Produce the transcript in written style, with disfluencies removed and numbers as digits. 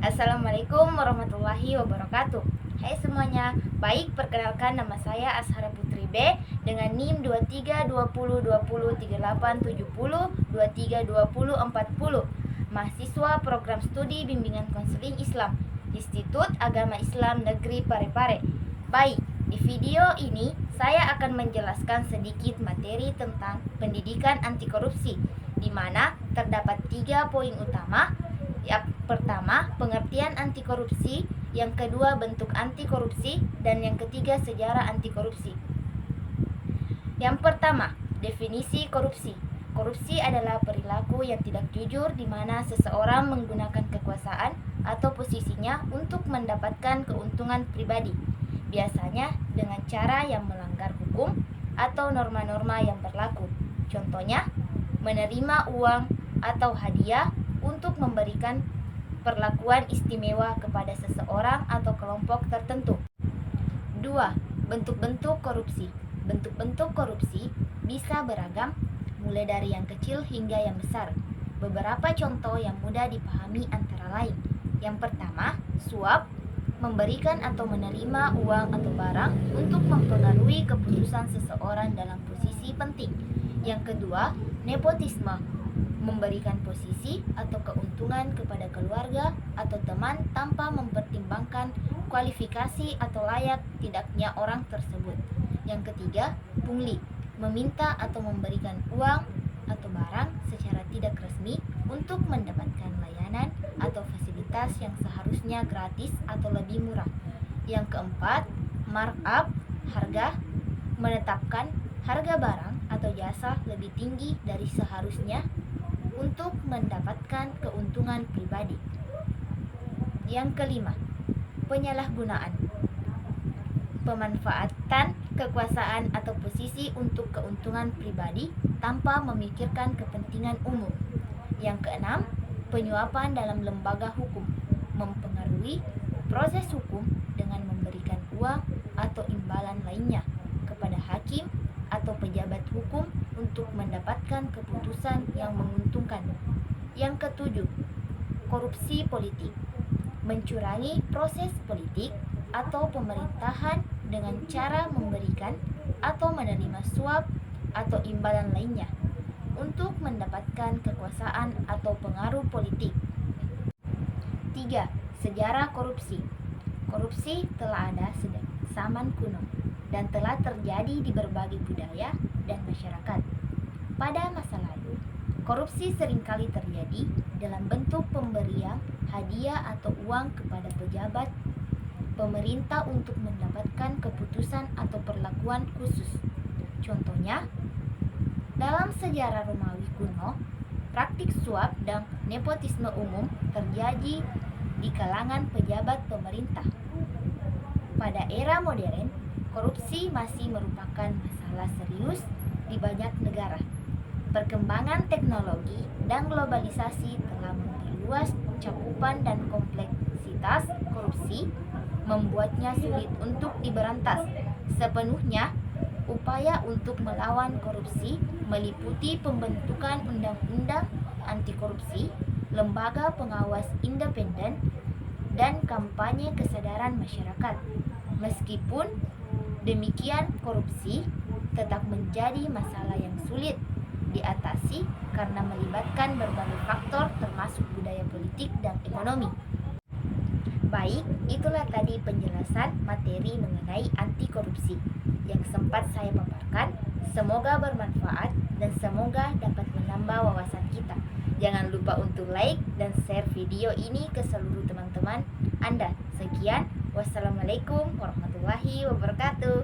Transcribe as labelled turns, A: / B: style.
A: Assalamualaikum warahmatullahi wabarakatuh. Hai semuanya, baik, perkenalkan nama saya Ashara Putri B dengan NIM 2320203870232040, mahasiswa program studi bimbingan konseling Islam Institut Agama Islam Negeri Parepare. Baik, di video ini saya akan menjelaskan sedikit materi tentang pendidikan anti korupsi, di mana terdapat 3 poin utama. Yang pertama, pengertian anti korupsi, yang kedua, bentuk anti korupsi, dan yang ketiga, sejarah anti korupsi. Yang pertama, definisi korupsi. Korupsi adalah perilaku yang tidak jujur di mana seseorang menggunakan kekuasaan atau posisinya untuk mendapatkan keuntungan pribadi, biasanya dengan cara yang melanggar hukum atau norma-norma yang berlaku. Contohnya, menerima uang atau hadiah untuk memberikan perlakuan istimewa kepada seseorang atau kelompok tertentu. 2. Bentuk-bentuk korupsi. Bentuk-bentuk korupsi bisa beragam, mulai dari yang kecil hingga yang besar. Beberapa contoh yang mudah dipahami antara lain. Yang pertama, suap, memberikan atau menerima uang atau barang untuk mempengaruhi keputusan seseorang dalam posisi penting. Yang kedua, nepotisme, memberikan posisi atau keuntungan kepada keluarga atau teman tanpa mempertimbangkan kualifikasi atau layak tidaknya orang tersebut. Yang ketiga, pungli, meminta atau memberikan uang atau barang secara tidak resmi untuk mendapatkan layanan atau fasilitas yang seharusnya gratis atau lebih murah. Yang keempat, markup, harga, menetapkan harga barang atau jasa lebih tinggi dari seharusnya untuk mendapatkan keuntungan pribadi. Yang kelima, penyalahgunaan, pemanfaatan kekuasaan atau posisi untuk keuntungan pribadi tanpa memikirkan kepentingan umum. Yang keenam, penyuapan dalam lembaga hukum, mempengaruhi proses hukum dengan memberikan uang atau imbalan lainnya kepada hakim atau pejabat hukum untuk mendapatkan keputusan yang menguntungkan. Yang ketujuh, korupsi politik, mencurangi proses politik atau pemerintahan dengan cara memberikan atau menerima suap atau imbalan lainnya untuk mendapatkan kekuasaan atau pengaruh politik. 3. Sejarah korupsi. Korupsi telah ada sejak zaman kuno dan telah terjadi di berbagai budaya dan masyarakat. Pada masa lalu, korupsi seringkali terjadi dalam bentuk pemberian hadiah atau uang kepada pejabat pemerintah untuk mendapatkan keputusan atau perlakuan khusus. Contohnya, dalam sejarah Romawi kuno, praktik suap dan nepotisme umum terjadi di kalangan pejabat pemerintah. Pada era modern, korupsi masih merupakan masalah serius di banyak negara. Perkembangan teknologi dan globalisasi telah memperluas cakupan dan kompleksitas korupsi, membuatnya sulit untuk diberantas sepenuhnya. Upaya untuk melawan korupsi meliputi pembentukan undang-undang anti korupsi, lembaga pengawas independen, dan kampanye kesadaran masyarakat. Meskipun demikian, korupsi tetap menjadi masalah yang sulit diatasi karena melibatkan berbagai faktor termasuk budaya politik dan ekonomi. Baik, itulah tadi penjelasan materi mengenai anti korupsi yang sempat saya paparkan. Semoga bermanfaat dan semoga dapat menambah wawasan kita. Jangan lupa untuk like dan share video ini ke seluruh teman-teman Anda. Sekian, wassalamualaikum warahmatullahi wabarakatuh.